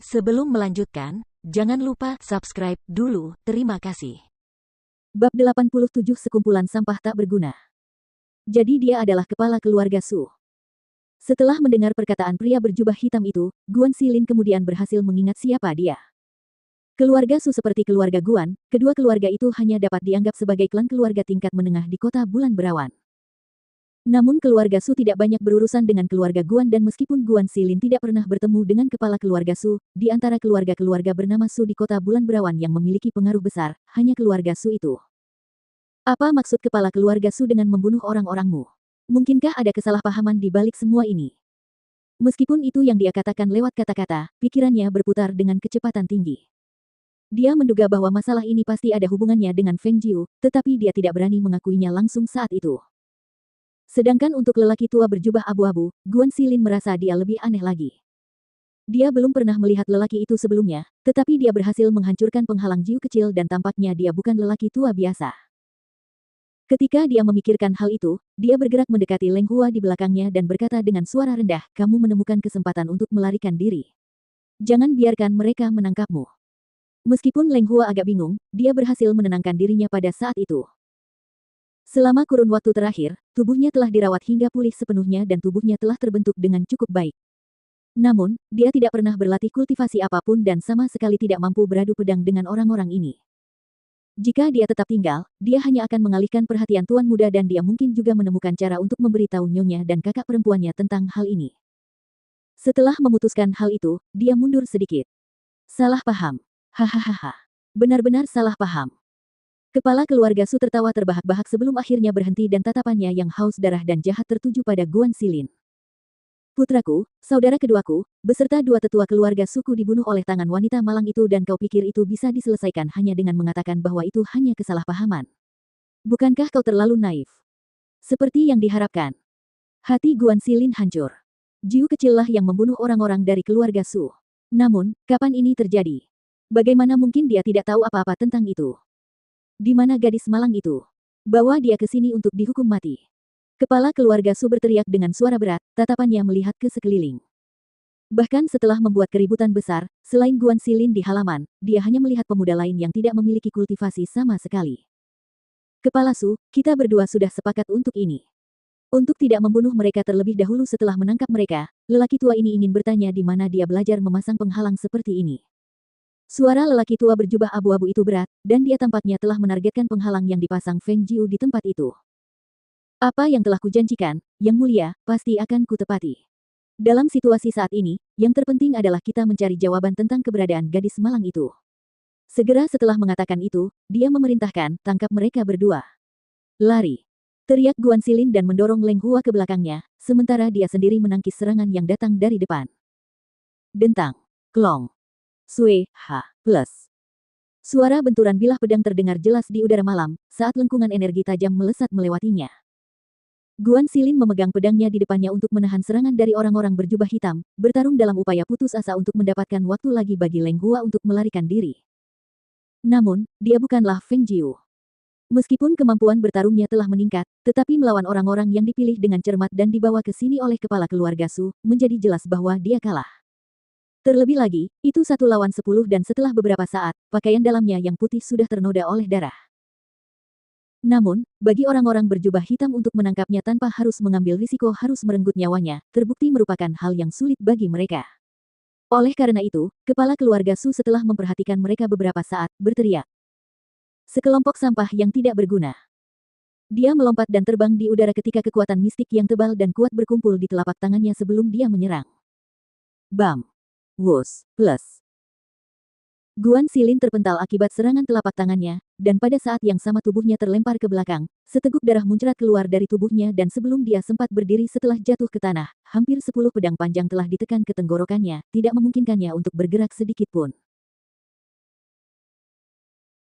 Sebelum melanjutkan, jangan lupa subscribe dulu, terima kasih. Bab 87 Sekumpulan Sampah Tak Berguna. Jadi dia adalah kepala keluarga Su. Setelah mendengar perkataan pria berjubah hitam itu, Guan Xilin kemudian berhasil mengingat siapa dia. Keluarga Su seperti keluarga Guan, kedua keluarga itu hanya dapat dianggap sebagai klan keluarga tingkat menengah di kota Bulan Berawan. Namun keluarga Su tidak banyak berurusan dengan keluarga Guan dan meskipun Guan Xilin tidak pernah bertemu dengan kepala keluarga Su, di antara keluarga-keluarga bernama Su di kota Bulan Berawan yang memiliki pengaruh besar, hanya keluarga Su itu. Apa maksud kepala keluarga Su dengan membunuh orang-orangmu? Mungkinkah ada kesalahpahaman di balik semua ini? Meskipun itu yang dia katakan lewat kata-kata, pikirannya berputar dengan kecepatan tinggi. Dia menduga bahwa masalah ini pasti ada hubungannya dengan Feng Jiu, tetapi dia tidak berani mengakuinya langsung saat itu. Sedangkan untuk lelaki tua berjubah abu-abu, Guan Xilin merasa dia lebih aneh lagi. Dia belum pernah melihat lelaki itu sebelumnya, tetapi dia berhasil menghancurkan penghalang Jiu kecil dan tampaknya dia bukan lelaki tua biasa. Ketika dia memikirkan hal itu, dia bergerak mendekati Leng Hua di belakangnya dan berkata dengan suara rendah, "Kamu menemukan kesempatan untuk melarikan diri. Jangan biarkan mereka menangkapmu." Meskipun Leng Hua agak bingung, dia berhasil menenangkan dirinya pada saat itu. Selama kurun waktu terakhir, tubuhnya telah dirawat hingga pulih sepenuhnya dan tubuhnya telah terbentuk dengan cukup baik. Namun, dia tidak pernah berlatih kultivasi apapun dan sama sekali tidak mampu beradu pedang dengan orang-orang ini. Jika dia tetap tinggal, dia hanya akan mengalihkan perhatian tuan muda dan dia mungkin juga menemukan cara untuk memberitahu nyonya dan kakak perempuannya tentang hal ini. Setelah memutuskan hal itu, dia mundur sedikit. Salah paham. Hahaha. Benar-benar salah paham. Kepala keluarga Su tertawa terbahak-bahak sebelum akhirnya berhenti dan tatapannya yang haus darah dan jahat tertuju pada Guan Xilin. Putraku, saudara keduaku, beserta dua tetua keluarga suku dibunuh oleh tangan wanita malang itu dan kau pikir itu bisa diselesaikan hanya dengan mengatakan bahwa itu hanya kesalahpahaman. Bukankah kau terlalu naif? Seperti yang diharapkan. Hati Guan Xilin hancur. Jiu kecillah yang membunuh orang-orang dari keluarga Su. Namun, kapan ini terjadi? Bagaimana mungkin dia tidak tahu apa-apa tentang itu? Di mana gadis malang itu? Bawa dia ke sini untuk dihukum mati. Kepala keluarga Su berteriak dengan suara berat, tatapannya melihat ke sekeliling. Bahkan setelah membuat keributan besar, selain Guan Xilin di halaman, dia hanya melihat pemuda lain yang tidak memiliki kultivasi sama sekali. Kepala Su, kita berdua sudah sepakat untuk ini. Untuk tidak membunuh mereka terlebih dahulu setelah menangkap mereka, lelaki tua ini ingin bertanya di mana dia belajar memasang penghalang seperti ini. Suara lelaki tua berjubah abu-abu itu berat, dan dia tampaknya telah menargetkan penghalang yang dipasang Feng Jiu di tempat itu. Apa yang telah kujanjikan, Yang Mulia, pasti akan kutepati. Dalam situasi saat ini, yang terpenting adalah kita mencari jawaban tentang keberadaan gadis malang itu. Segera setelah mengatakan itu, dia memerintahkan, tangkap mereka berdua. Lari! Teriak Guan Xilin dan mendorong Leng Hua ke belakangnya, sementara dia sendiri menangkis serangan yang datang dari depan. Dentang! Klong! Sue, ha, plus. Suara benturan bilah pedang terdengar jelas di udara malam, saat lengkungan energi tajam melesat melewatinya. Guan Xilin memegang pedangnya di depannya untuk menahan serangan dari orang-orang berjubah hitam, bertarung dalam upaya putus asa untuk mendapatkan waktu lagi bagi Leng Hua untuk melarikan diri. Namun, dia bukanlah Feng Jiu. Meskipun kemampuan bertarungnya telah meningkat, tetapi melawan orang-orang yang dipilih dengan cermat dan dibawa ke sini oleh kepala keluarga Su, menjadi jelas bahwa dia kalah. Terlebih lagi, itu 1 lawan 10 dan setelah beberapa saat, pakaian dalamnya yang putih sudah ternoda oleh darah. Namun, bagi orang-orang berjubah hitam untuk menangkapnya tanpa harus mengambil risiko harus merenggut nyawanya, terbukti merupakan hal yang sulit bagi mereka. Oleh karena itu, kepala keluarga Su setelah memperhatikan mereka beberapa saat, berteriak. Sekelompok sampah yang tidak berguna. Dia melompat dan terbang di udara ketika kekuatan mistik yang tebal dan kuat berkumpul di telapak tangannya sebelum dia menyerang. Bam! Wus! Plus! Guan Xilin terpental akibat serangan telapak tangannya, dan pada saat yang sama tubuhnya terlempar ke belakang, seteguk darah muncrat keluar dari tubuhnya dan sebelum dia sempat berdiri setelah jatuh ke tanah, hampir 10 pedang panjang telah ditekan ke tenggorokannya, tidak memungkinkannya untuk bergerak sedikit pun.